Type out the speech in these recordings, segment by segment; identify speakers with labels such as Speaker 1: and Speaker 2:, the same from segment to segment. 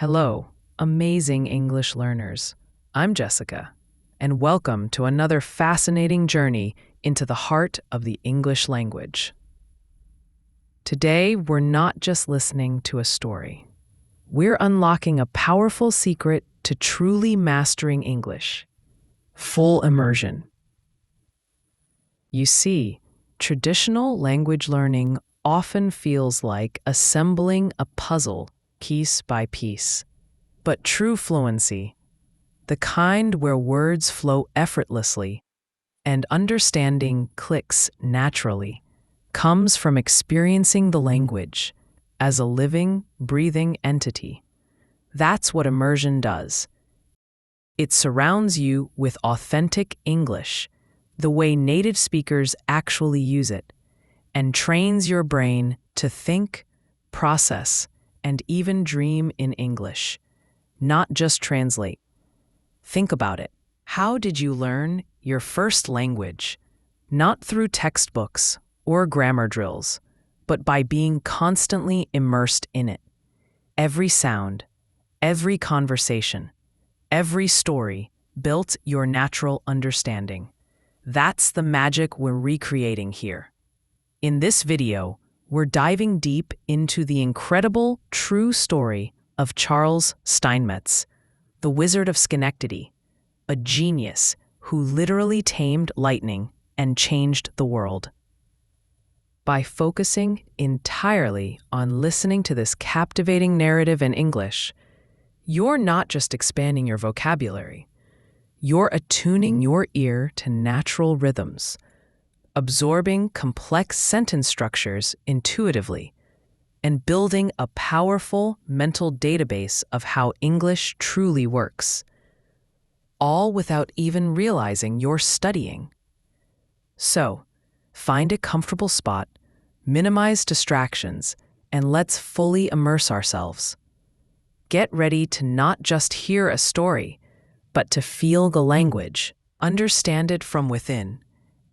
Speaker 1: Hello, amazing English learners. I'm Jessica, and welcome to another fascinating journey into the heart of the English language. Today, we're not just listening to a story. We're unlocking a powerful secret to truly mastering English: full immersion. You see, traditional language learning often feels like assembling a puzzle piece by piece. But true fluency, the kind where words flow effortlessly and understanding clicks naturally, comes from experiencing the language as a living, breathing entity. That's what immersion does. It surrounds you with authentic English, the way native speakers actually use it, and trains your brain to think, process, and even dream in English, not just translate. Think about it. How did you learn your first language? Not through textbooks or grammar drills, but by being constantly immersed in it. Every sound, every conversation, every story built your natural understanding. That's the magic we're recreating here. In this video, we're diving deep into the incredible true story of Charles Steinmetz, the Wizard of Schenectady, a genius who literally tamed lightning and changed the world. By focusing entirely on listening to this captivating narrative in English, you're not just expanding your vocabulary, you're attuning your ear to natural rhythms, absorbing complex sentence structures intuitively, and building a powerful mental database of how English truly works, all without even realizing you're studying. So, find a comfortable spot, minimize distractions, and let's fully immerse ourselves. Get ready to not just hear a story, but to feel the language, understand it from within,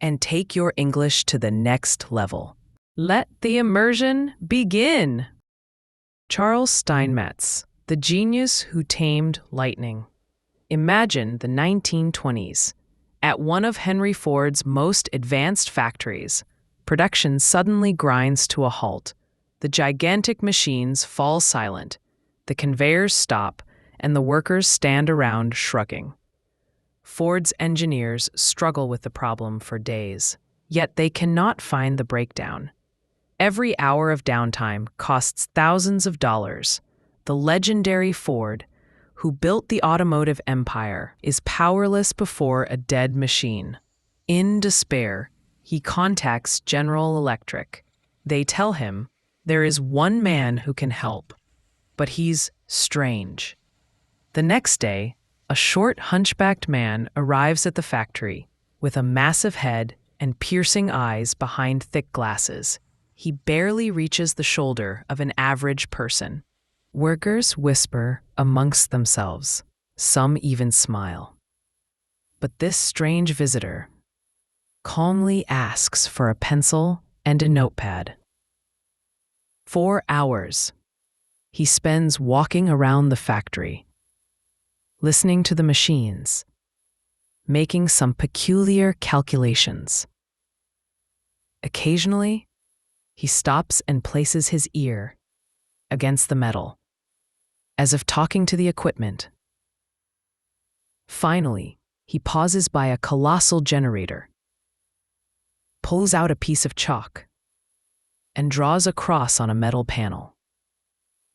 Speaker 1: and take your English to the next level. Let the immersion begin! Charles Steinmetz, the genius who tamed lightning. Imagine the 1920s. At one of Henry Ford's most advanced factories, production suddenly grinds to a halt. The gigantic machines fall silent, the conveyors stop, and the workers stand around shrugging. Ford's engineers struggle with the problem for days, yet they cannot find the breakdown. Every hour of downtime costs thousands of dollars. The legendary Ford, who built the automotive empire, is powerless before a dead machine. In despair, he contacts General Electric. They tell him there is one man who can help, but he's strange. The next day, a short, hunchbacked man arrives at the factory with a massive head and piercing eyes behind thick glasses. He barely reaches the shoulder of an average person. Workers whisper amongst themselves. Some even smile. But this strange visitor calmly asks for a pencil and a notepad. 4 hours he spends walking around the factory, listening to the machines, making some peculiar calculations. Occasionally, he stops and places his ear against the metal, as if talking to the equipment. Finally, he pauses by a colossal generator, pulls out a piece of chalk, and draws a cross on a metal panel.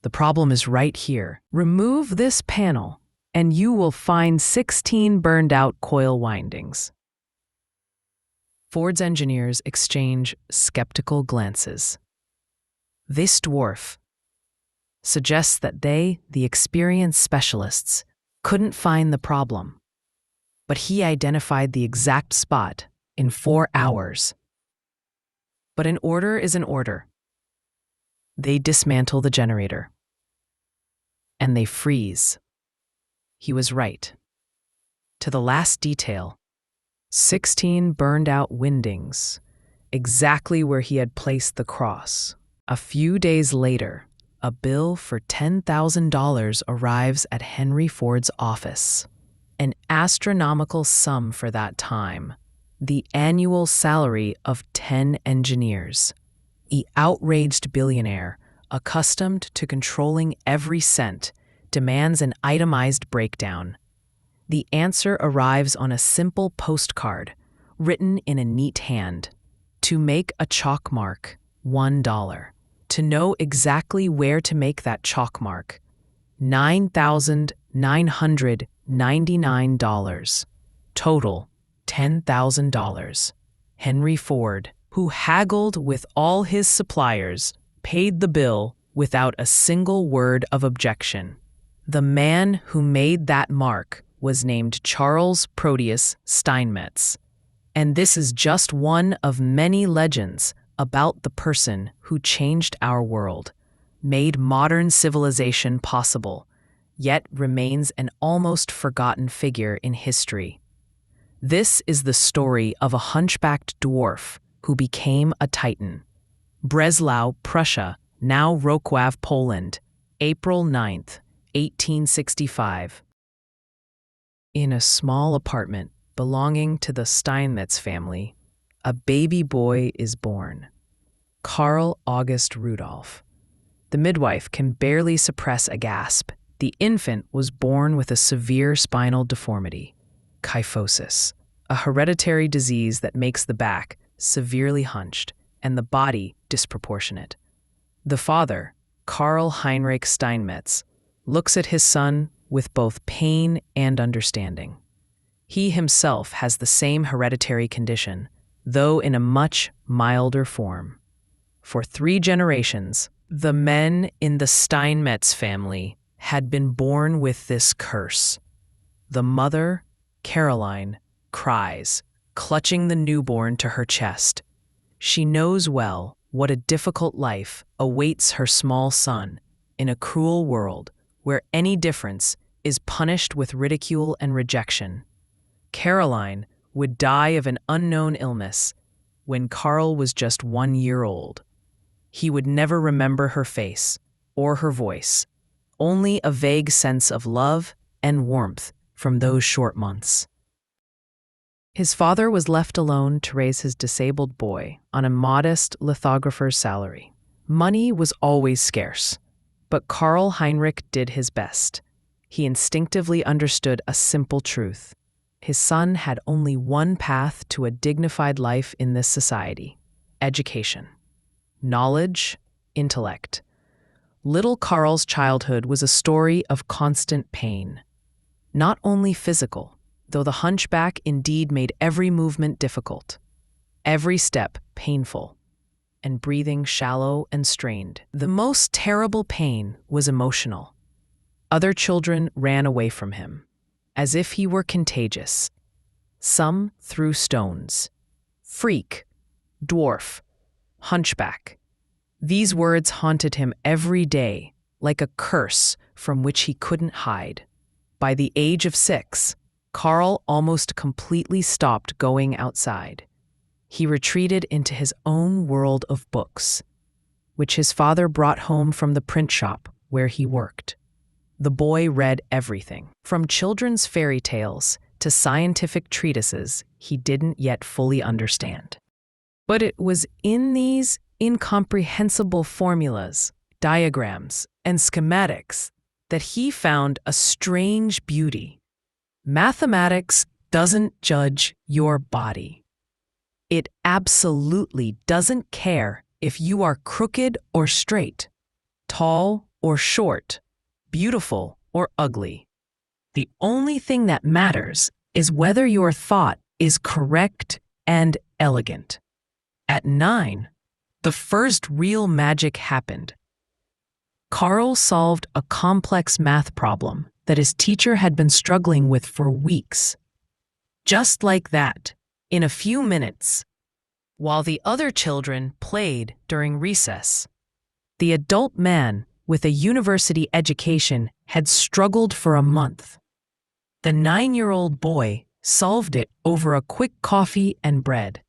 Speaker 1: The problem is right here. Remove this panel, and you will find 16 burned-out coil windings. Ford's engineers exchange skeptical glances. This dwarf suggests that they, the experienced specialists, couldn't find the problem, but he identified the exact spot in 4 hours. But an order is an order. They dismantle the generator, and they freeze. He was right. To the last detail, 16 burned-out windings, exactly where he had placed the cross. A few days later, a bill for $10,000 arrives at Henry Ford's office. An astronomical sum for that time, the annual salary of 10 engineers. The outraged billionaire, accustomed to controlling every cent, demands an itemized breakdown. The answer arrives on a simple postcard, written in a neat hand. To make a chalk mark, $1. To know exactly where to make that chalk mark, $9,999. Total, $10,000. Henry Ford, who haggled with all his suppliers, paid the bill without a single word of objection. The man who made that mark was named Charles Steinmetz. And this is just one of many legends about the person who changed our world, made modern civilization possible, yet remains an almost forgotten figure in history. This is the story of a hunchbacked dwarf who became a titan. Breslau, Prussia, now Wrocław, Poland, April 9th, 1865. In a small apartment belonging to the Steinmetz family, a baby boy is born. Karl August Rudolph. The midwife can barely suppress a gasp. The infant was born with a severe spinal deformity, kyphosis, a hereditary disease that makes the back severely hunched and the body disproportionate. The father, Karl Heinrich Steinmetz, looks at his son with both pain and understanding. He himself has the same hereditary condition, though in a much milder form. For 3 generations, the men in the Steinmetz family had been born with this curse. The mother, Caroline, cries, clutching the newborn to her chest. She knows well what a difficult life awaits her small son in a cruel world where any difference is punished with ridicule and rejection. Caroline would die of an unknown illness when Karl was just 1 year old. He would never remember her face or her voice, only a vague sense of love and warmth from those short months. His father was left alone to raise his disabled boy on a modest lithographer's salary. Money was always scarce, but Karl Heinrich did his best. He instinctively understood a simple truth. His son had only one path to a dignified life in this society: education. Knowledge, intellect. Little Karl's childhood was a story of constant pain. Not only physical, though the hunchback indeed made every movement difficult, every step painful, and breathing shallow and strained. The most terrible pain was emotional. Other children ran away from him, as if he were contagious. Some threw stones. Freak, dwarf, hunchback. These words haunted him every day, like a curse from which he couldn't hide. By the age of 6, Karl almost completely stopped going outside. He retreated into his own world of books, which his father brought home from the print shop where he worked. The boy read everything, from children's fairy tales to scientific treatises he didn't yet fully understand. But it was in these incomprehensible formulas, diagrams, and schematics that he found a strange beauty. Mathematics doesn't judge your body. It absolutely doesn't care if you are crooked or straight, tall or short, beautiful or ugly. The only thing that matters is whether your thought is correct and elegant. At 9, the first real magic happened. Karl solved a complex math problem that his teacher had been struggling with for weeks. Just like that, in a few minutes, while the other children played during recess. The adult man with a university education had struggled for a month. The 9-year-old boy solved it over a quick coffee and bread.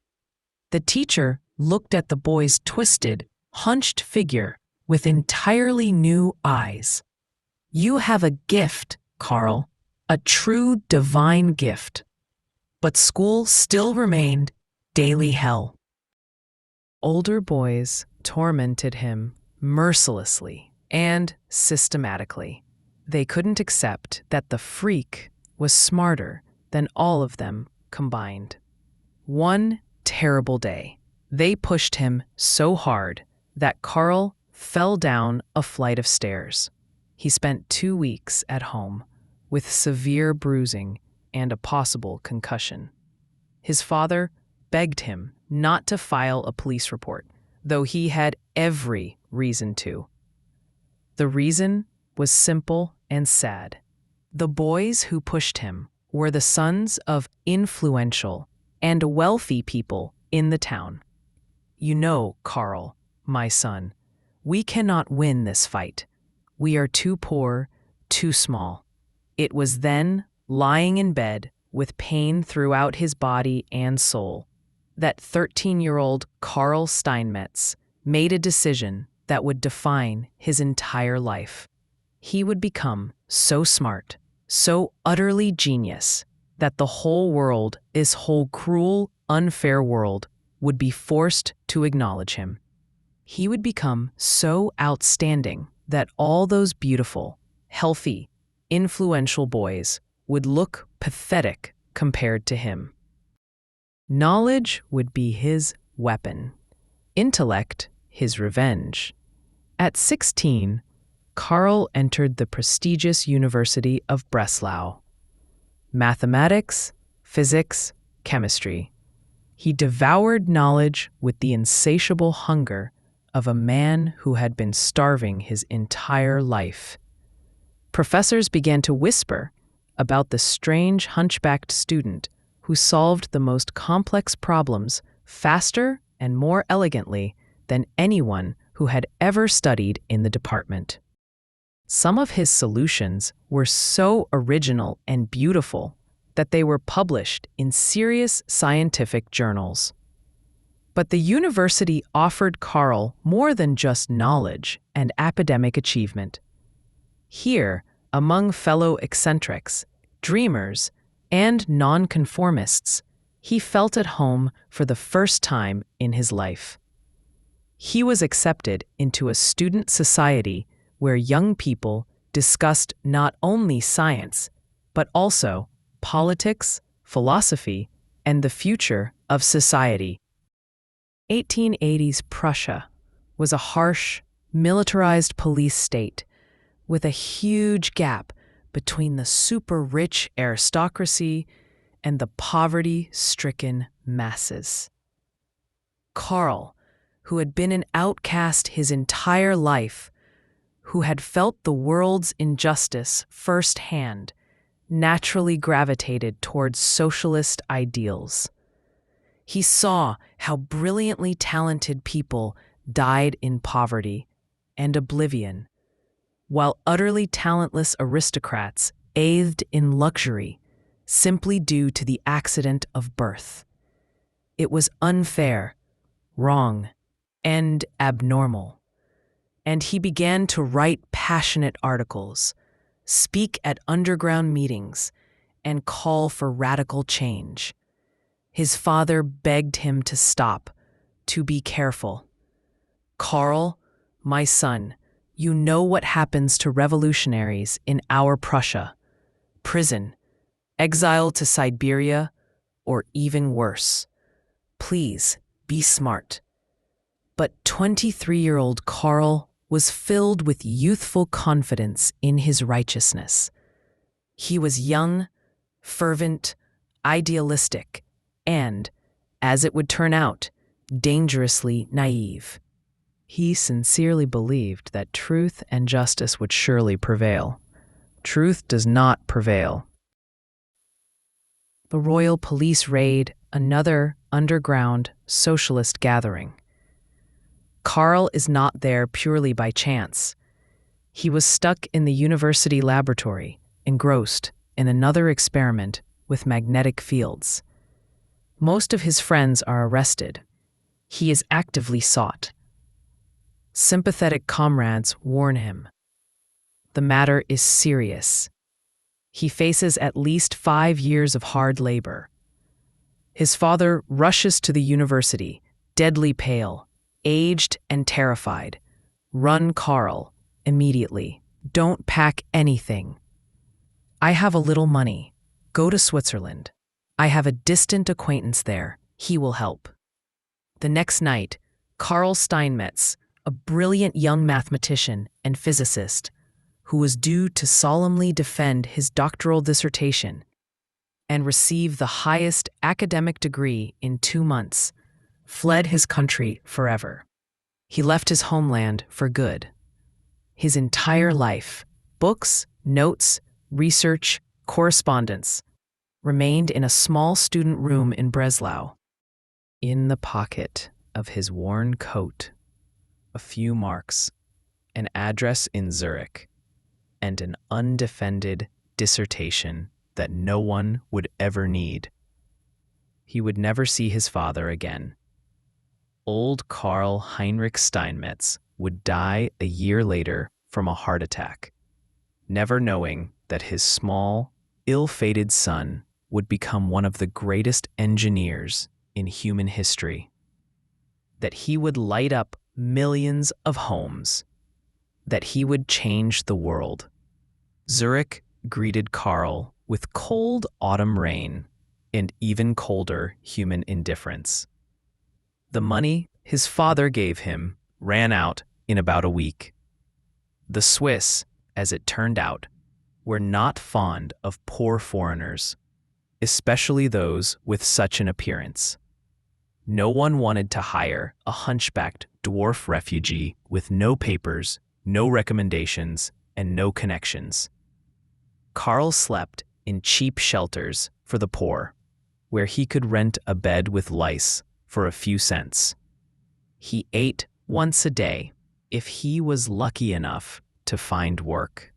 Speaker 1: The teacher looked at the boy's twisted, hunched figure with entirely new eyes. "You have a gift, Karl, a true divine gift." But school still remained daily hell. Older boys tormented him mercilessly and systematically. They couldn't accept that the freak was smarter than all of them combined. One terrible day, they pushed him so hard that Karl fell down a flight of stairs. He spent 2 weeks at home with severe bruising and a possible concussion. His father begged him not to file a police report, though he had every reason to. The reason was simple and sad. The boys who pushed him were the sons of influential and wealthy people in the town. "You know, Karl, my son, we cannot win this fight. We are too poor, too small." It was then, lying in bed with pain throughout his body and soul, that 13-year-old Karl Steinmetz made a decision that would define his entire life. He would become so smart, so utterly genius, that the whole world, this whole cruel, unfair world, would be forced to acknowledge him. He would become so outstanding that all those beautiful, healthy, influential boys would look pathetic compared to him. Knowledge would be his weapon, intellect his revenge. At 16, Karl entered the prestigious University of Breslau. Mathematics, physics, chemistry. He devoured knowledge with the insatiable hunger of a man who had been starving his entire life. Professors began to whisper about the strange hunchbacked student who solved the most complex problems faster and more elegantly than anyone who had ever studied in the department. Some of his solutions were so original and beautiful that they were published in serious scientific journals. But the university offered Karl more than just knowledge and academic achievement. Here, among fellow eccentrics, dreamers, and nonconformists, he felt at home for the first time in his life. He was accepted into a student society where young people discussed not only science, but also politics, philosophy, and the future of society. 1880s Prussia was a harsh, militarized police state with a huge gap between the super-rich aristocracy and the poverty-stricken masses. Karl, who had been an outcast his entire life, who had felt the world's injustice firsthand, naturally gravitated towards socialist ideals. He saw how brilliantly talented people died in poverty and oblivion, while utterly talentless aristocrats bathed in luxury simply due to the accident of birth. It was unfair, wrong, and abnormal. And he began to write passionate articles, speak at underground meetings, and call for radical change. His father begged him to stop, to be careful. "Karl, my son, you know what happens to revolutionaries in our Prussia: prison, exile to Siberia, or even worse. Please be smart." But 23-year-old Karl was filled with youthful confidence in his righteousness. He was young, fervent, idealistic, and, as it would turn out, dangerously naive. He sincerely believed that truth and justice would surely prevail. Truth does not prevail. The Royal Police raid another underground socialist gathering. Karl is not there purely by chance. He was stuck in the university laboratory, engrossed in another experiment with magnetic fields. Most of his friends are arrested. He is actively sought. sympathetic comrades warn him. The matter is serious. He faces at least 5 years of hard labor. His father rushes to the university, deadly pale, aged and terrified. Run, Karl, immediately. Don't pack anything. I have a little money. Go to Switzerland. I have a distant acquaintance there. He will help. The next night, Karl Steinmetz, a brilliant young mathematician and physicist, who was due to solemnly defend his doctoral dissertation and receive the highest academic degree in 2 months, fled his country forever. He left his homeland for good. His entire life, books, notes, research, correspondence, remained in a small student room in Breslau. In the pocket of his worn coat, a few marks, an address in Zurich, and an undefended dissertation that no one would ever need. He would never see his father again. Old Karl Heinrich Steinmetz would die a year later from a heart attack, never knowing that his small, ill-fated son would become one of the greatest engineers in human history, that he would light up millions of homes, that he would change the world. Zurich greeted Karl with cold autumn rain and even colder human indifference. The money his father gave him ran out in about a week. The Swiss, as it turned out, were not fond of poor foreigners, especially those with such an appearance. No one wanted to hire a hunchbacked dwarf refugee with no papers, no recommendations, and no connections. Karl slept in cheap shelters for the poor, where he could rent a bed with lice for a few cents. He ate once a day, if he was lucky enough to find work.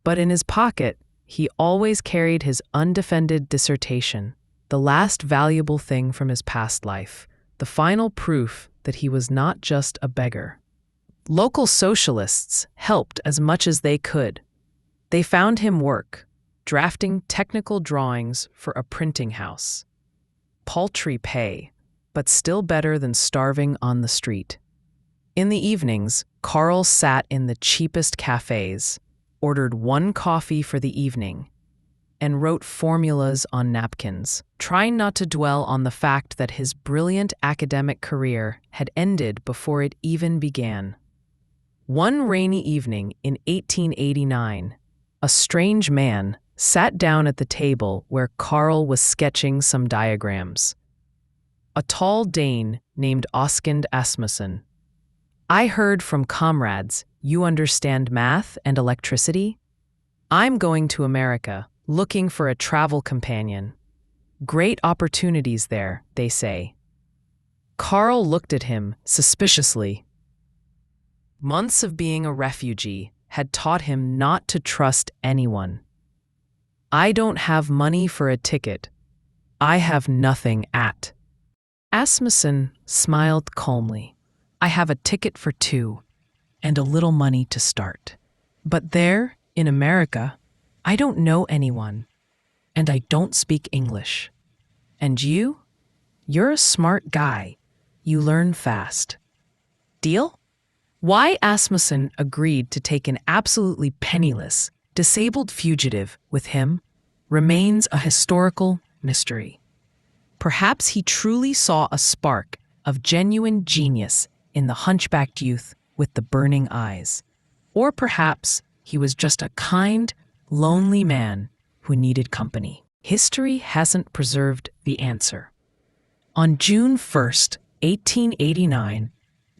Speaker 1: But in his pocket, he always carried his undefended dissertation, the last valuable thing from his past life, the final proof that he was not just a beggar. Local socialists helped as much as they could. They found him work, drafting technical drawings for a printing house. Paltry pay, but still better than starving on the street. In the evenings, Karl sat in the cheapest cafes, ordered 1 coffee for the evening, and wrote formulas on napkins, trying not to dwell on the fact that his brilliant academic career had ended before it even began. One rainy evening in 1889, a strange man sat down at the table where Karl was sketching some diagrams. A tall Dane named Oskind Asmussen. I heard from comrades you understand math and electricity? I'm going to America, looking for a travel companion. Great opportunities there, they say. Karl looked at him suspiciously. Months of being a refugee had taught him not to trust anyone. I don't have money for a ticket. I have nothing at. Asmussen smiled calmly. I have a ticket for 2 and a little money to start. But there, in America, I don't know anyone, and I don't speak English. And you? You're a smart guy. You learn fast. Deal? Why Asmussen agreed to take an absolutely penniless, disabled fugitive with him remains a historical mystery. Perhaps he truly saw a spark of genuine genius in the hunchbacked youth with the burning eyes. Or perhaps he was just a kind, lonely man who needed company. History hasn't preserved the answer. On June 1st, 1889,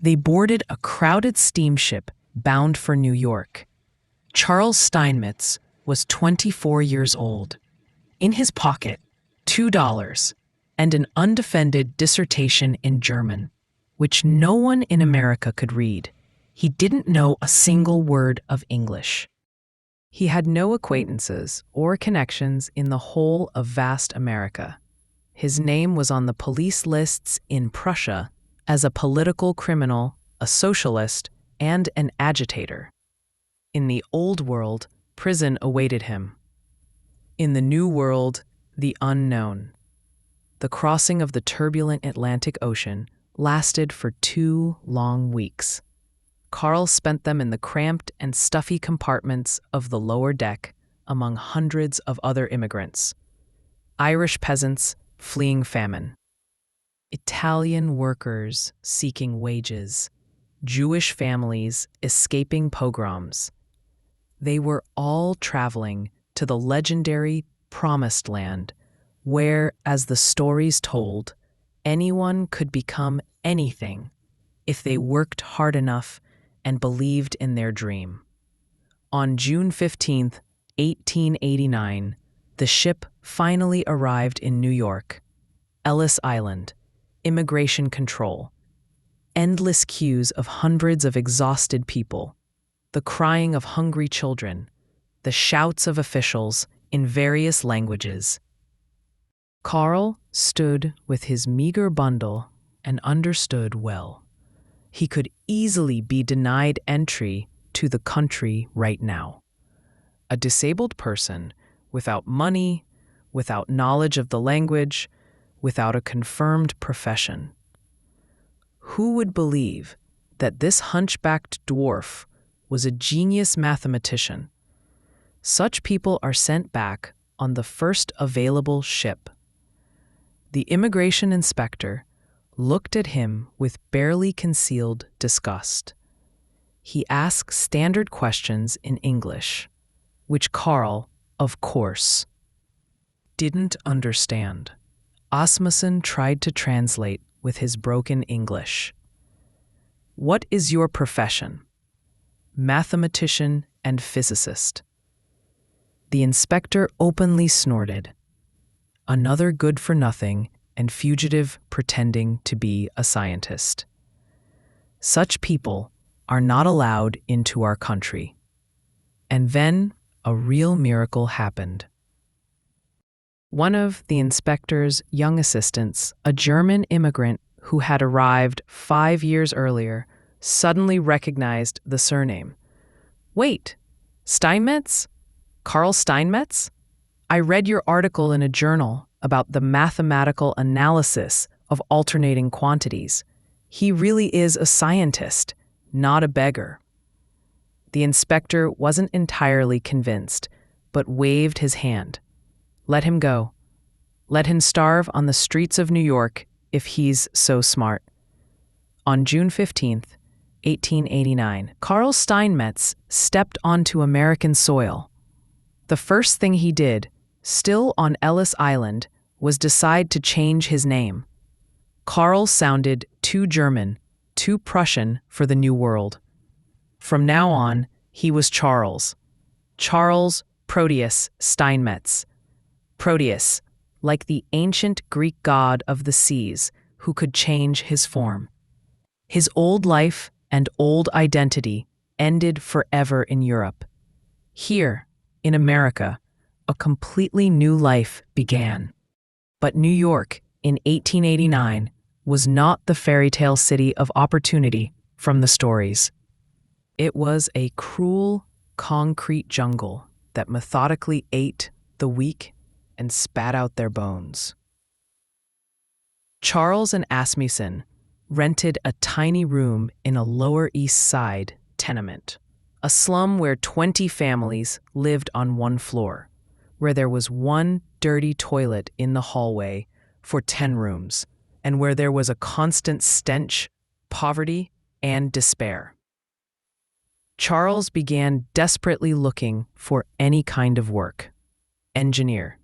Speaker 1: they boarded a crowded steamship bound for New York. Charles Steinmetz was 24 years old. In his pocket, $2 and an undefended dissertation in German, which no one in America could read. He didn't know a single word of English. He had no acquaintances or connections in the whole of vast America. His name was on the police lists in Prussia as a political criminal, a socialist, and an agitator. In the Old World, prison awaited him. In the New World, the unknown. The crossing of the turbulent Atlantic Ocean lasted for 2 long weeks. Karl spent them in the cramped and stuffy compartments of the lower deck among hundreds of other immigrants. Irish peasants fleeing famine. Italian workers seeking wages. Jewish families escaping pogroms. They were all traveling to the legendary Promised Land, where, as the stories told, anyone could become anything if they worked hard enough and believed in their dream. On June 15, 1889, the ship finally arrived in New York. Ellis Island, immigration control, endless queues of hundreds of exhausted people, the crying of hungry children, the shouts of officials in various languages. Karl stood with his meager bundle and understood well. He could easily be denied entry to the country right now. A disabled person without money, without knowledge of the language, without a confirmed profession. Who would believe that this hunchbacked dwarf was a genius mathematician? Such people are sent back on the first available ship. The immigration inspector looked at him with barely concealed disgust. He asked standard questions in English, which Karl, of course, didn't understand. Asmussen tried to translate with his broken English. "What is your profession?" "Mathematician and physicist." The inspector openly snorted. Another good-for-nothing and fugitive pretending to be a scientist. Such people are not allowed into our country. And then a real miracle happened. One of the inspector's young assistants, a German immigrant who had arrived 5 years earlier, suddenly recognized the surname. "Wait, Steinmetz? Karl Steinmetz? I read your article in a journal about the mathematical analysis of alternating quantities. He really is a scientist, not a beggar." The inspector wasn't entirely convinced, but waved his hand. Let him go. Let him starve on the streets of New York if he's so smart. On June 15th, 1889, Karl Steinmetz stepped onto American soil. The first thing he did, still on Ellis Island, was decide to change his name. Karl sounded too German, too Prussian for the New World. From now on, he was Charles Proteus Steinmetz. Proteus, like the ancient Greek god of the seas who could change his form. His old life and old identity ended forever in Europe. Here, in America, a completely new life began. But New York, in 1889, was not the fairy tale city of opportunity from the stories. It was a cruel, concrete jungle that methodically ate the weak and spat out their bones. Charles and Asmussen rented a tiny room in a Lower East Side tenement, a slum where 20 families lived on one floor, where there was one dirty toilet in the hallway for 10 rooms, and where there was a constant stench, poverty, and despair. Charles began desperately looking for any kind of work. Engineer.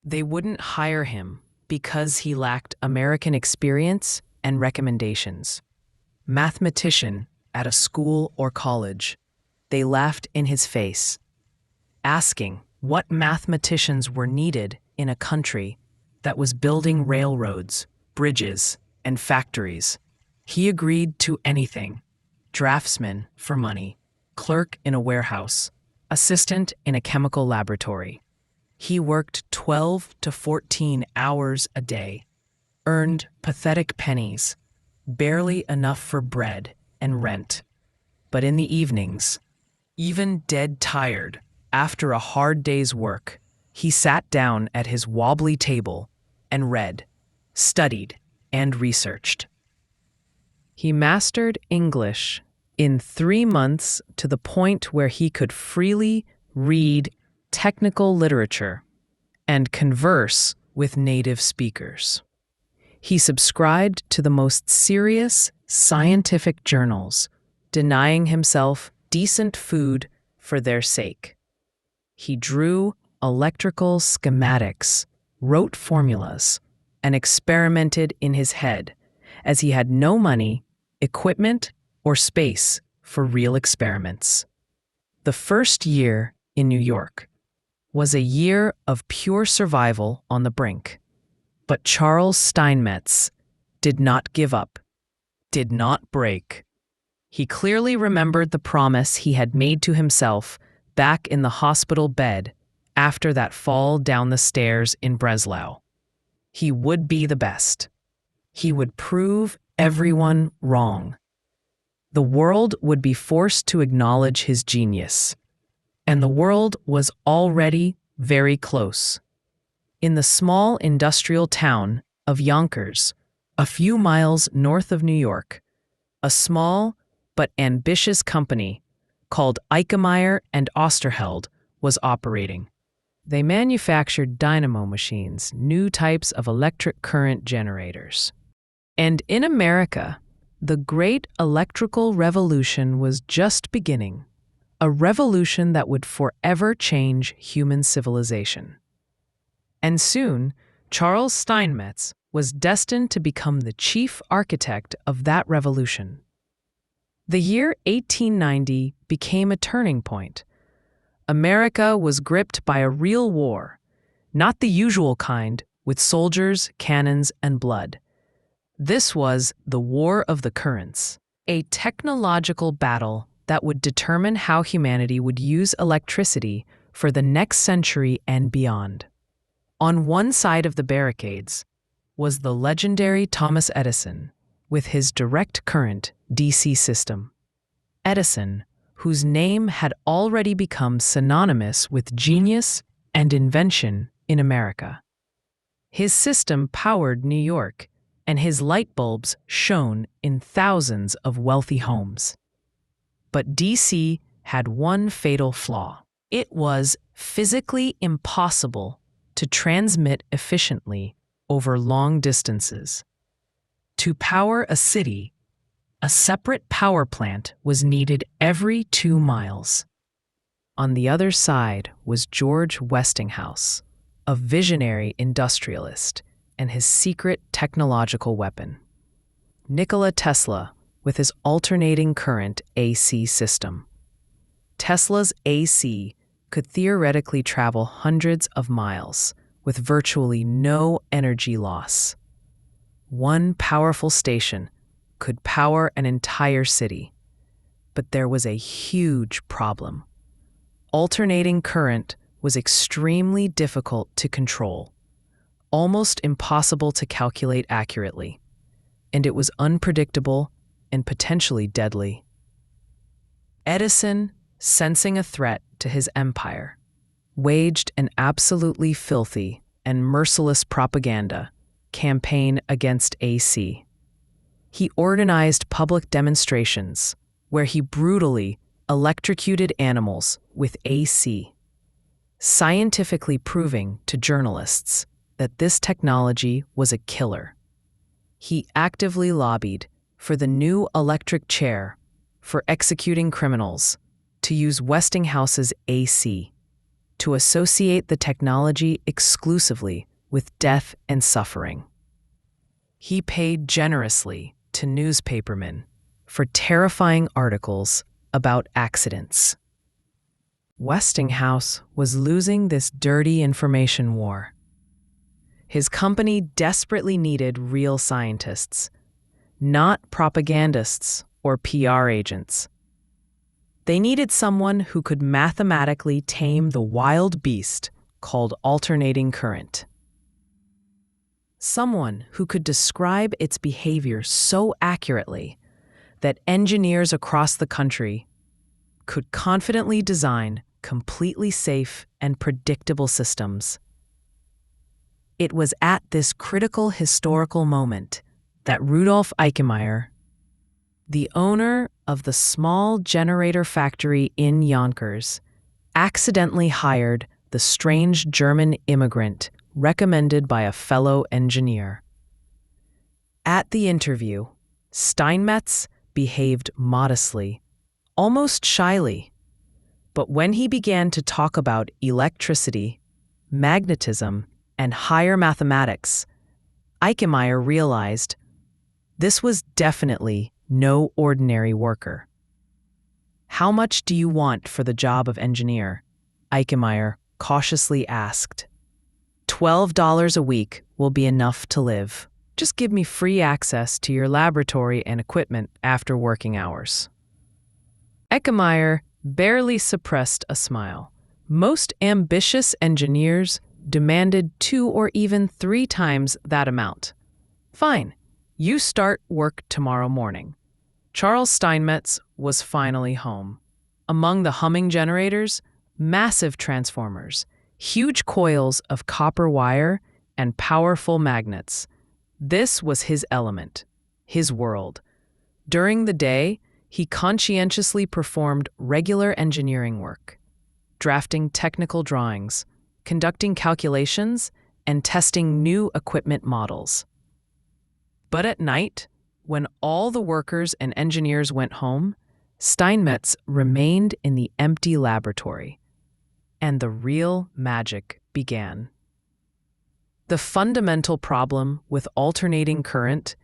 Speaker 1: They wouldn't hire him because he lacked American experience and recommendations. Mathematician at a school or college. They laughed in his face, asking what mathematicians were needed in a country that was building railroads, bridges, and factories. He agreed to anything. Draftsman for money, clerk in a warehouse, assistant in a chemical laboratory. He worked 12 to 14 hours a day, earned pathetic pennies, barely enough for bread and rent. But in the evenings, even dead tired, after a hard day's work, he sat down at his wobbly table and read, studied, and researched. He mastered English in 3 months to the point where he could freely read technical literature and converse with native speakers. He subscribed to the most serious scientific journals, denying himself decent food for their sake. He drew electrical schematics, wrote formulas, and experimented in his head, as he had no money, equipment, or space for real experiments. The first year in New York was a year of pure survival on the brink. But Charles Steinmetz did not give up, did not break. He clearly remembered the promise he had made to himself back in the hospital bed after that fall down the stairs in Breslau. He would be the best. He would prove everyone wrong. The world would be forced to acknowledge his genius. And the world was already very close. In the small industrial town of Yonkers, a few miles north of New York, a small but ambitious company called Eikemeyer and Osterheld was operating. They manufactured dynamo machines, new types of electric current generators. And in America, the great electrical revolution was just beginning, a revolution that would forever change human civilization. And soon, Charles Steinmetz was destined to become the chief architect of that revolution. The year 1890 became a turning point. America was gripped by a real war, not the usual kind with soldiers, cannons, and blood. This was the War of the Currents, a technological battle that would determine how humanity would use electricity for the next century and beyond. On one side of the barricades was the legendary Thomas Edison with his direct current DC system. Edison, whose name had already become synonymous with genius and invention in America. His system powered New York, and his light bulbs shone in thousands of wealthy homes. But DC had one fatal flaw. It was physically impossible to transmit efficiently over long distances. To power a city, a separate power plant was needed every 2 miles. On the other side was George Westinghouse, a visionary industrialist, and his secret technological weapon, Nikola Tesla, with his alternating current AC system. Tesla's AC could theoretically travel hundreds of miles with virtually no energy loss. One powerful station could power an entire city, but there was a huge problem. Alternating current was extremely difficult to control, almost impossible to calculate accurately, and it was unpredictable and potentially deadly. Edison, sensing a threat to his empire, waged an absolutely filthy and merciless propaganda campaign against AC. He organized public demonstrations where he brutally electrocuted animals with AC, scientifically proving to journalists that this technology was a killer. He actively lobbied for the new electric chair for executing criminals to use Westinghouse's AC, to associate the technology exclusively with death and suffering. He paid generously to newspapermen for terrifying articles about accidents. Westinghouse was losing this dirty information war. His company desperately needed real scientists, not propagandists or PR agents. They needed someone who could mathematically tame the wild beast called alternating current. Someone who could describe its behavior so accurately that engineers across the country could confidently design completely safe and predictable systems. It was at this critical historical moment that Rudolf Eichemeyer, the owner of the small generator factory in Yonkers, accidentally hired the strange German immigrant recommended by a fellow engineer. At the interview, Steinmetz behaved modestly, almost shyly, but when he began to talk about electricity, magnetism, and higher mathematics, Eichemeyer realized this was definitely no ordinary worker. "How much do you want for the job of engineer?" Eichemeyer cautiously asked. $12 a week will be enough to live. Just give me free access to your laboratory and equipment after working hours." Eichemeyer barely suppressed a smile. Most ambitious engineers demanded 2 or even 3 times that amount. "Fine, you start work tomorrow morning." Charles Steinmetz was finally home. Among the humming generators, massive transformers, huge coils of copper wire, and powerful magnets. This was his element, his world. During the day, he conscientiously performed regular engineering work, drafting technical drawings, conducting calculations, and testing new equipment models. But at night, when all the workers and engineers went home, Steinmetz remained in the empty laboratory, and the real magic began. The fundamental problem with alternating current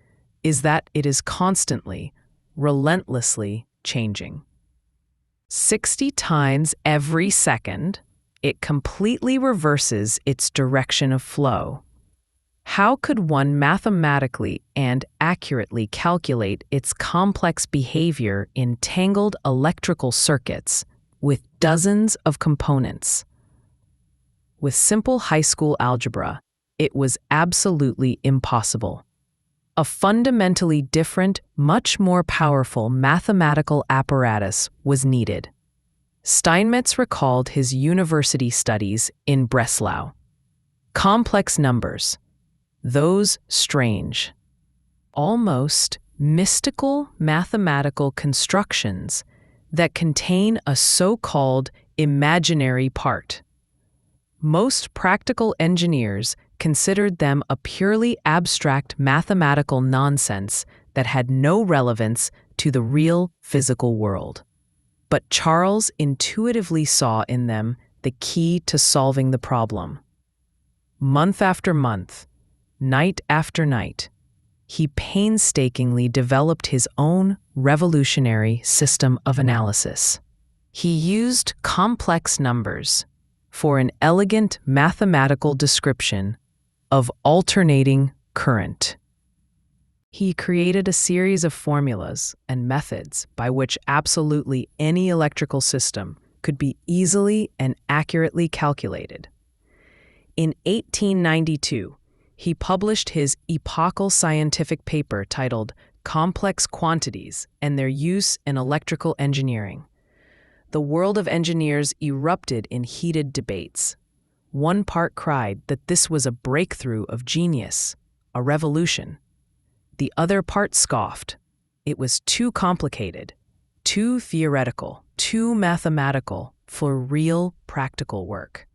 Speaker 1: is that it is constantly, relentlessly changing. 60 times every second, it completely reverses its direction of flow. How could one mathematically and accurately calculate its complex behavior in tangled electrical circuits with dozens of components? With simple high school algebra, it was absolutely impossible. A fundamentally different, much more powerful mathematical apparatus was needed. Steinmetz recalled his university studies in Breslau. Complex numbers, those strange, almost mystical mathematical constructions that contain a so-called imaginary part. Most practical engineers considered them a purely abstract mathematical nonsense that had no relevance to the real physical world. But Charles intuitively saw in them the key to solving the problem. Month after month, night after night, he painstakingly developed his own revolutionary system of analysis. He used complex numbers for an elegant mathematical description of alternating current. He created a series of formulas and methods by which absolutely any electrical system could be easily and accurately calculated. In 1892, he published his epochal scientific paper titled Complex Quantities and Their Use in Electrical Engineering. The world of engineers erupted in heated debates. One part cried that this was a breakthrough of genius, a revolution. The other part scoffed. It was too complicated, too theoretical, too mathematical for real practical work.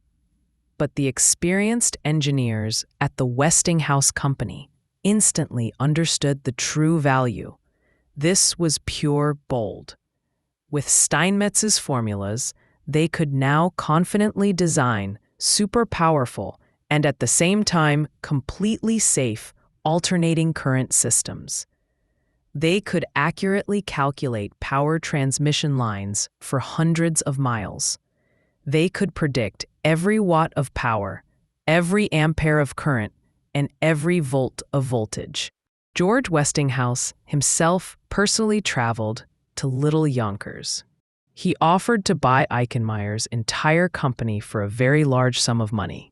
Speaker 1: But the experienced engineers at the Westinghouse Company instantly understood the true value. This was pure gold. With Steinmetz's formulas, they could now confidently design super powerful and at the same time completely safe alternating current systems. They could accurately calculate power transmission lines for hundreds of miles. They could predict every watt of power, every ampere of current, and every volt of voltage. George Westinghouse himself personally traveled to Little Yonkers. He offered to buy Eichemeyer's entire company for a very large sum of money.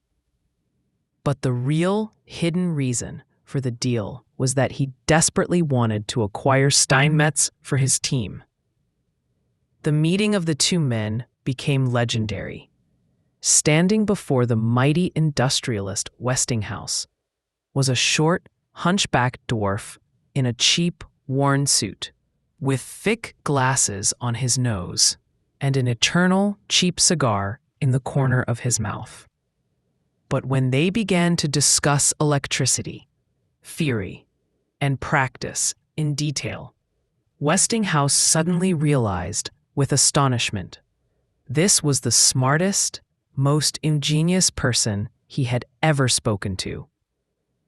Speaker 1: But the real hidden reason for the deal was that he desperately wanted to acquire Steinmetz for his team. The meeting of the two men became legendary. Standing before the mighty industrialist Westinghouse was a short, hunchback dwarf in a cheap, worn suit, with thick glasses on his nose and an eternal, cheap cigar in the corner of his mouth. But when they began to discuss electricity, theory, and practice in detail, Westinghouse suddenly realized with astonishment this was the smartest, most ingenious person he had ever spoken to.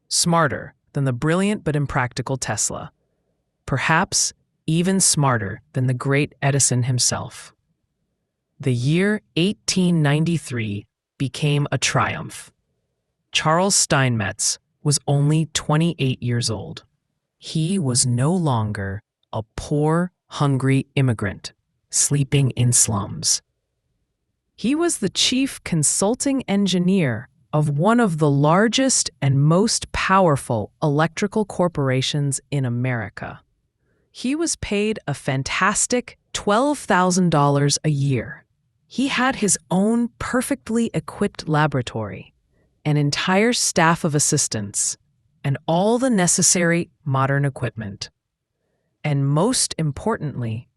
Speaker 1: Smarter than the brilliant but impractical Tesla. Perhaps even smarter than the great Edison himself. The year 1893 became a triumph. Charles Steinmetz was only 28 years old. He was no longer a poor, hungry immigrant sleeping in slums. He was the chief consulting engineer of one of the largest and most powerful electrical corporations in America. He was paid a fantastic $12,000 a year. He had his own perfectly equipped laboratory, an entire staff of assistants, and all the necessary modern equipment. And most importantly,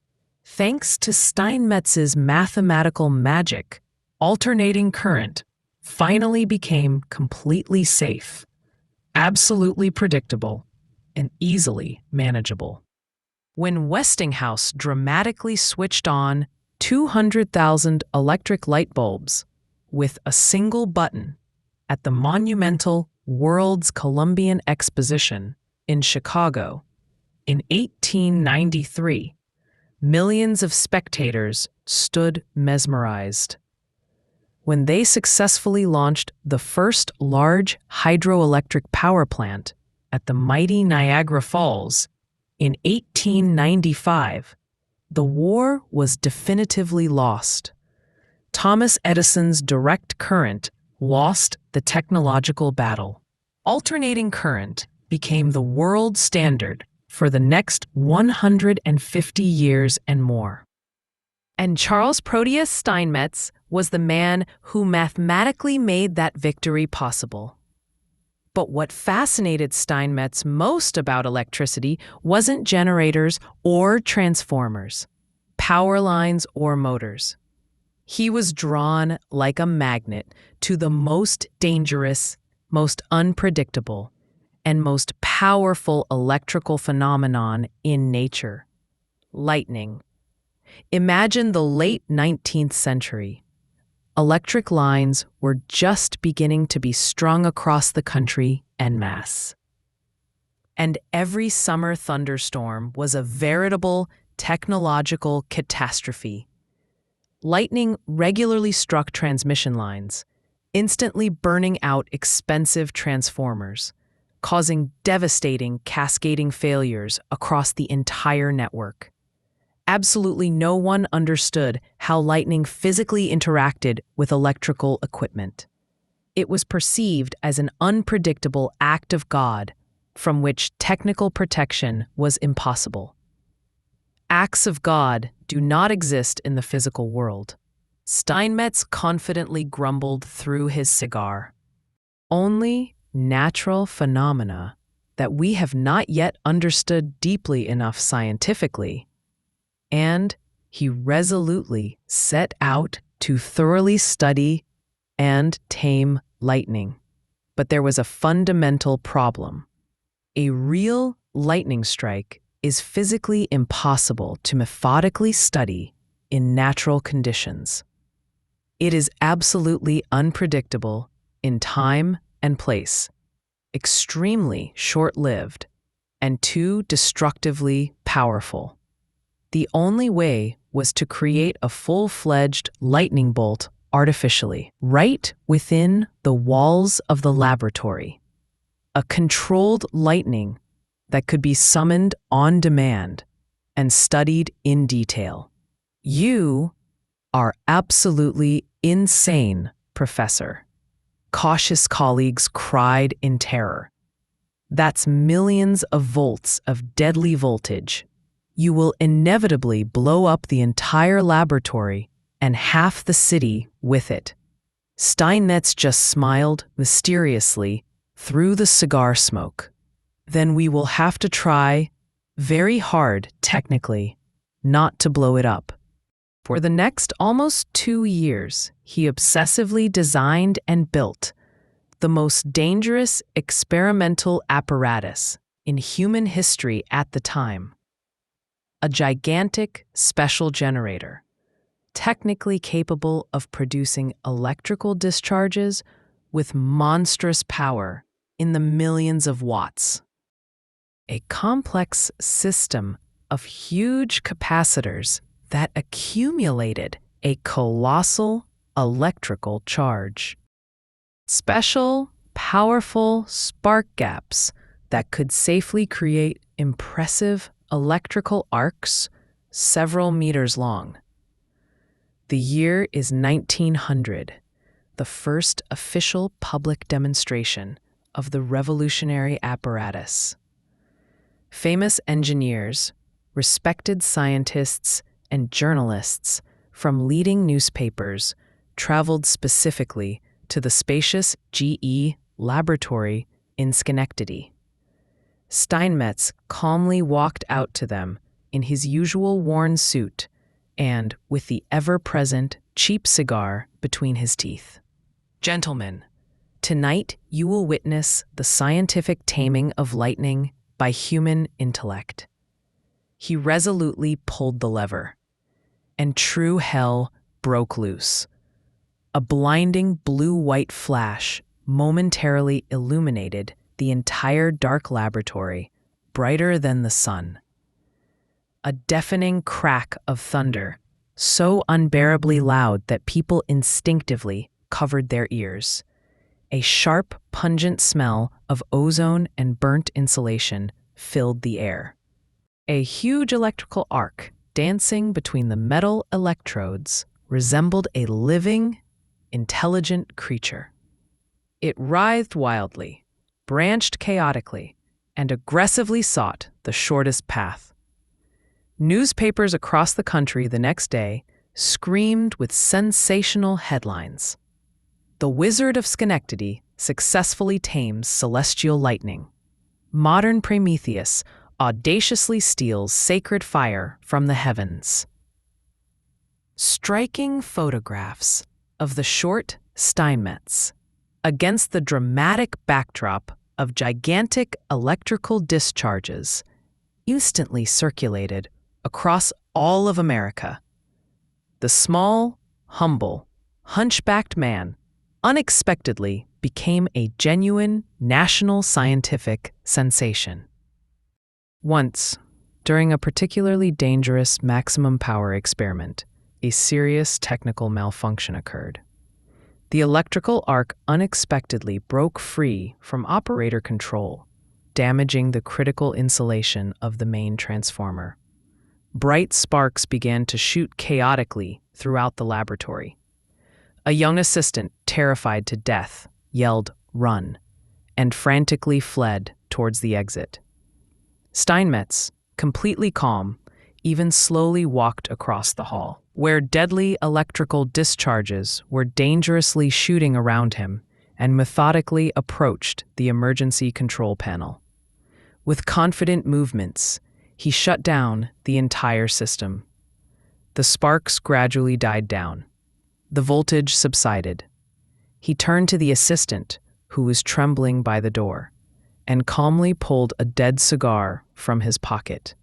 Speaker 1: thanks to Steinmetz's mathematical magic, alternating current finally became completely safe, absolutely predictable, and easily manageable. When Westinghouse dramatically switched on 200,000 electric light bulbs with a single button at the monumental World's Columbian Exposition in Chicago in 1893, millions of spectators stood mesmerized. When they successfully launched the first large hydroelectric power plant at the mighty Niagara Falls in 1895, the war was definitively lost. Thomas Edison's direct current lost the technological battle. Alternating current became the world standard for the next 150 years and more. And Charles Proteus Steinmetz was the man who mathematically made that victory possible. But what fascinated Steinmetz most about electricity wasn't generators or transformers, power lines or motors. He was drawn like a magnet to the most dangerous, most unpredictable, and most powerful electrical phenomenon in nature: lightning. Imagine the late 19th century. Electric lines were just beginning to be strung across the country en masse. And every summer thunderstorm was a veritable technological catastrophe. Lightning regularly struck transmission lines, instantly burning out expensive transformers, causing devastating cascading failures across the entire network. Absolutely no one understood how lightning physically interacted with electrical equipment. It was perceived as an unpredictable act of God from which technical protection was impossible. Acts of God do not exist in the physical world. Steinmetz confidently grumbled through his cigar. Only natural phenomena that we have not yet understood deeply enough scientifically. And he resolutely set out to thoroughly study and tame lightning. But there was a fundamental problem. A real lightning strike is physically impossible to methodically study in natural conditions. It is absolutely unpredictable in time and place, extremely short-lived, and too destructively powerful. The only way was to create a full-fledged lightning bolt artificially, right within the walls of the laboratory. A controlled lightning that could be summoned on demand and studied in detail. You are absolutely insane, Professor. Cautious colleagues cried in terror. That's millions of volts of deadly voltage. You will inevitably blow up the entire laboratory and half the city with it. Steinmetz just smiled mysteriously through the cigar smoke. Then we will have to try very hard, technically, not to blow it up. For the next almost 2 years, he obsessively designed and built the most dangerous experimental apparatus in human history at the time. A gigantic special generator, technically capable of producing electrical discharges with monstrous power in the millions of watts. A complex system of huge capacitors that accumulated a colossal electrical charge. Special, powerful spark gaps that could safely create impressive electrical arcs several meters long. The year is 1900, the first official public demonstration of the revolutionary apparatus. Famous engineers, respected scientists, and journalists from leading newspapers traveled specifically to the spacious GE laboratory in Schenectady. Steinmetz calmly walked out to them in his usual worn suit and with the ever-present cheap cigar between his teeth. "Gentlemen, tonight you will witness the scientific taming of lightning by human intellect." He resolutely pulled the lever, and true hell broke loose. A blinding blue-white flash momentarily illuminated the entire dark laboratory, brighter than the sun. A deafening crack of thunder, so unbearably loud that people instinctively covered their ears. A sharp, pungent smell of ozone and burnt insulation filled the air. A huge electrical arc dancing between the metal electrodes resembled a living, intelligent creature. It writhed wildly, branched chaotically, and aggressively sought the shortest path. Newspapers across the country the next day screamed with sensational headlines. "The Wizard of Schenectady successfully tames celestial lightning. Modern Prometheus audaciously steals sacred fire from the heavens." Striking photographs of the short Steinmetz against the dramatic backdrop of gigantic electrical discharges instantly circulated across all of America. The small, humble, hunchbacked man unexpectedly became a genuine national scientific sensation. Once, during a particularly dangerous maximum power experiment, a serious technical malfunction occurred. The electrical arc unexpectedly broke free from operator control, damaging the critical insulation of the main transformer. Bright sparks began to shoot chaotically throughout the laboratory. A young assistant, terrified to death, yelled, "Run," and frantically fled towards the exit. Steinmetz, completely calm, even slowly walked across the hall, where deadly electrical discharges were dangerously shooting around him, and methodically approached the emergency control panel. With confident movements, he shut down the entire system. The sparks gradually died down. The voltage subsided. He turned to the assistant, who was trembling by the door, and calmly pulled a dead cigar from his pocket.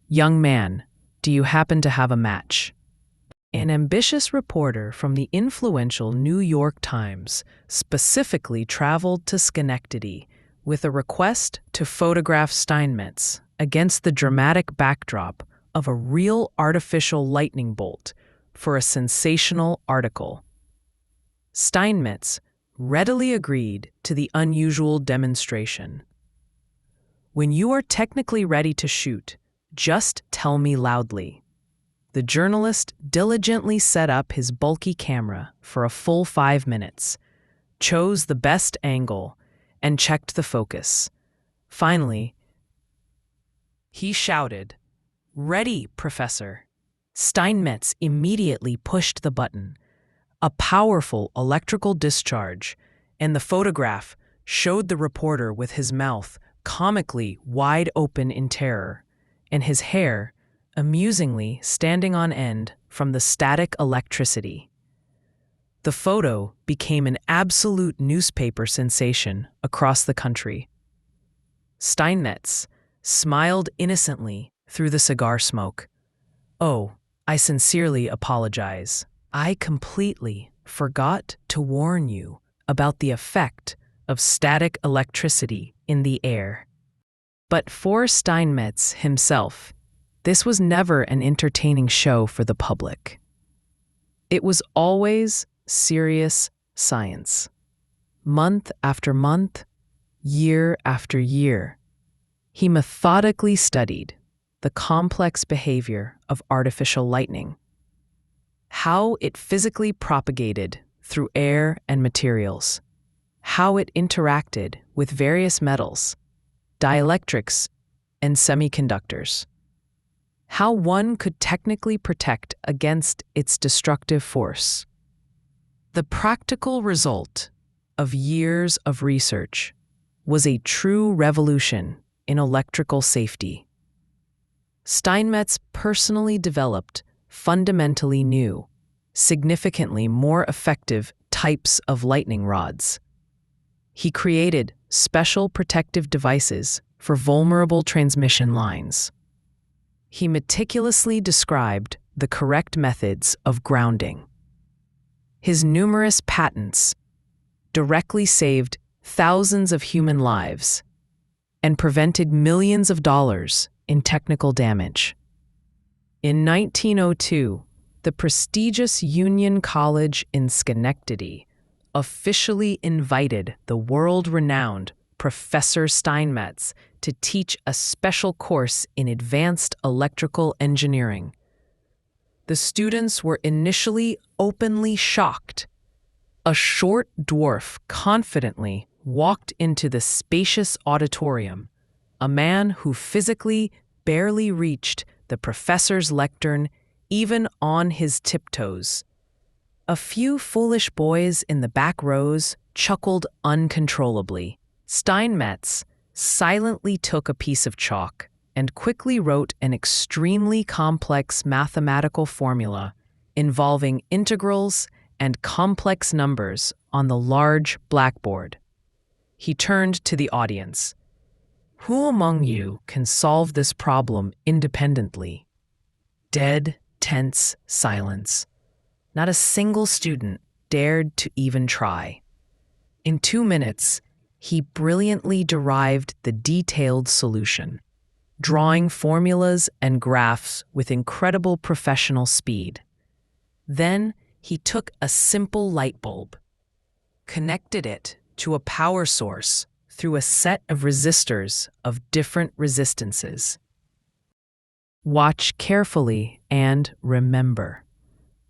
Speaker 1: "Young man, do you happen to have a match?" An ambitious reporter from the influential New York Times specifically traveled to Schenectady with a request to photograph Steinmetz against the dramatic backdrop of a real artificial lightning bolt for a sensational article. Steinmetz readily agreed to the unusual demonstration. "When you are technically ready to shoot, just tell me loudly." The journalist diligently set up his bulky camera for a full 5 minutes, chose the best angle, and checked the focus. Finally, he shouted, "Ready, Professor." Steinmetz immediately pushed the button. A powerful electrical discharge, and the photograph showed the reporter with his mouth comically wide open in terror, and his hair amusingly standing on end from the static electricity. The photo became an absolute newspaper sensation across the country. Steinmetz smiled innocently through the cigar smoke. "Oh, I sincerely apologize. I completely forgot to warn you about the effect of static electricity in the air." But for Steinmetz himself, this was never an entertaining show for the public. It was always serious science. Month after month, year after year, he methodically studied the complex behavior of artificial lightning, how it physically propagated through air and materials, how it interacted with various metals, dielectrics, and semiconductors, how one could technically protect against its destructive force. The practical result of years of research was a true revolution in electrical safety. Steinmetz personally developed fundamentally new, significantly more effective types of lightning rods. He created special protective devices for vulnerable transmission lines. He meticulously described the correct methods of grounding. His numerous patents directly saved thousands of human lives and prevented millions of dollars in technical damage. In 1902, the prestigious Union College in Schenectady officially invited the world-renowned Professor Steinmetz to teach a special course in advanced electrical engineering. The students were initially openly shocked. A short dwarf confidently walked into the spacious auditorium, a man who physically barely reached the professor's lectern even on his tiptoes. A few foolish boys in the back rows chuckled uncontrollably. Steinmetz silently took a piece of chalk and quickly wrote an extremely complex mathematical formula involving integrals and complex numbers on the large blackboard. He turned to the audience. "Who among you can solve this problem independently?" Dead, tense silence. Not a single student dared to even try. In 2 minutes, he brilliantly derived the detailed solution, drawing formulas and graphs with incredible professional speed. Then he took a simple light bulb, connected it to a power source through a set of resistors of different resistances. Watch carefully and remember.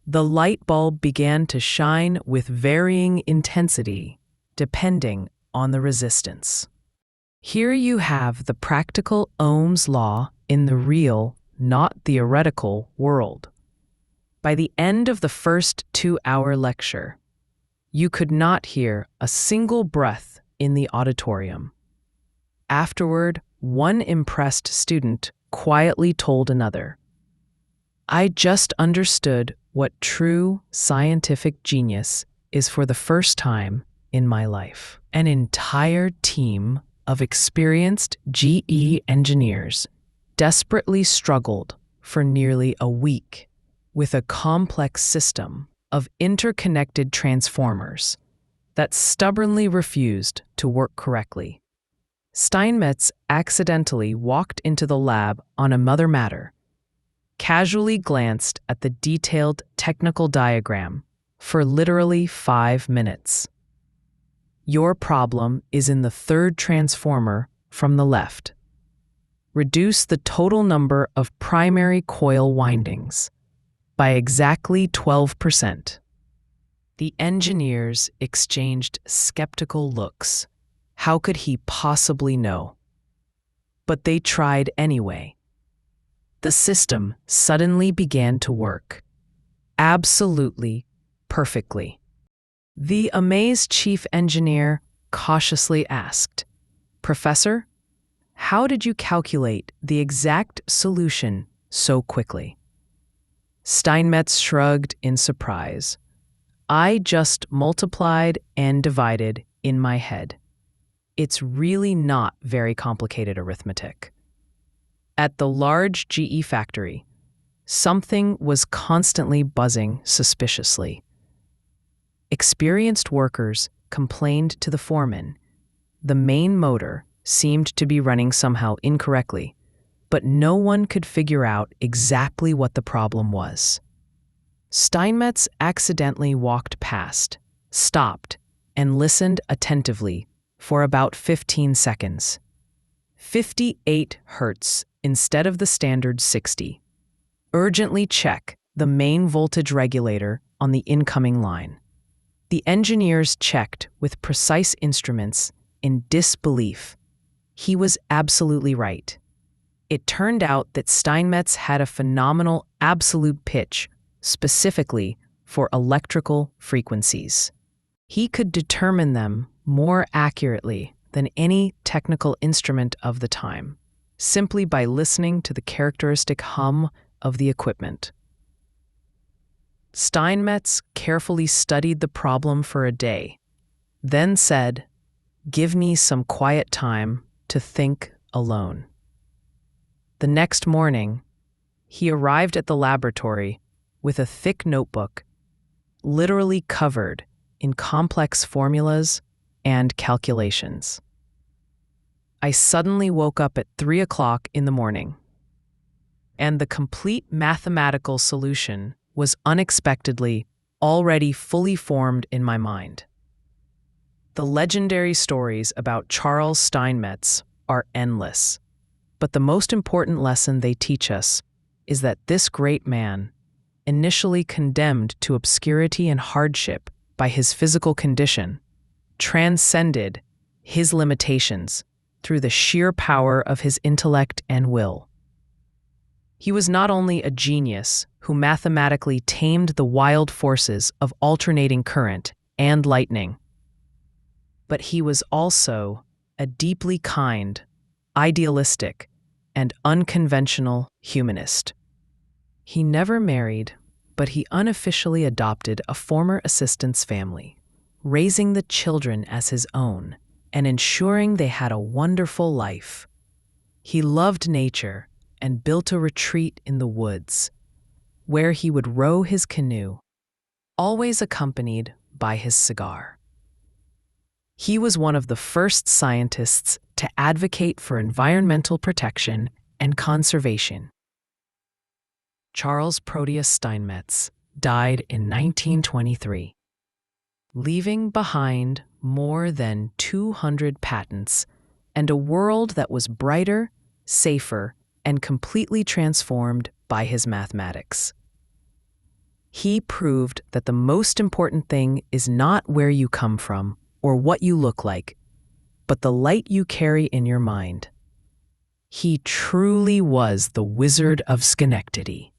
Speaker 1: The light bulb began to shine with varying intensity, depending on the resistance. Here you have the practical Ohm's law in the real, not theoretical world. By the end of the first 2-hour lecture, you could not hear a single breath in the auditorium. Afterward, one impressed student quietly told another, "I just understood what true scientific genius is for the first time in my life." An entire team of experienced GE engineers desperately struggled for nearly a week with a complex system of interconnected transformers that stubbornly refused to work correctly. Steinmetz accidentally walked into the lab on a Mother Matter, casually glanced at the detailed technical diagram for literally 5 minutes. Your problem is in the third transformer from the left. Reduce the total number of primary coil windings by exactly 12%. The engineers exchanged skeptical looks. How could he possibly know? but they tried anyway. The system suddenly began to work. Absolutely, perfectly. The amazed chief engineer cautiously asked, "Professor, how did you calculate the exact solution so quickly?" Steinmetz shrugged in surprise. "I just multiplied and divided in my head. It's really not very complicated arithmetic." At the large GE factory, something was constantly buzzing suspiciously. Experienced workers complained to the foreman. The main motor seemed to be running somehow incorrectly, but no one could figure out exactly what the problem was. Steinmetz accidentally walked past, stopped, and listened attentively for about 15 seconds. 58 hertz instead of the standard 60. Urgently check the main voltage regulator on the incoming line. The engineers checked with precise instruments in disbelief. He was absolutely right. It turned out that Steinmetz had a phenomenal absolute pitch specifically for electrical frequencies. He could determine them more accurately than any technical instrument of the time, simply by listening to the characteristic hum of the equipment. Steinmetz carefully studied the problem for a day, then said, "Give me some quiet time to think alone." The next morning, he arrived at the laboratory with a thick notebook, literally covered in complex formulas and calculations. "I suddenly woke up at 3 o'clock in the morning, and the complete mathematical solution was unexpectedly already fully formed in my mind." The legendary stories about Charles Steinmetz are endless, but the most important lesson they teach us is that this great man, initially condemned to obscurity and hardship by his physical condition, transcended his limitations through the sheer power of his intellect and will. He was not only a genius who mathematically tamed the wild forces of alternating current and lightning, but he was also a deeply kind, idealistic, and unconventional humanist. He never married, but he unofficially adopted a former assistant's family, raising the children as his own and ensuring they had a wonderful life. He loved nature and built a retreat in the woods, where he would row his canoe, always accompanied by his cigar. He was one of the first scientists to advocate for environmental protection and conservation. Charles Proteus Steinmetz died in 1923, leaving behind more than 200 patents and a world that was brighter, safer, and completely transformed by his mathematics. He proved that the most important thing is not where you come from or what you look like, but the light you carry in your mind. He truly was the Wizard of Schenectady.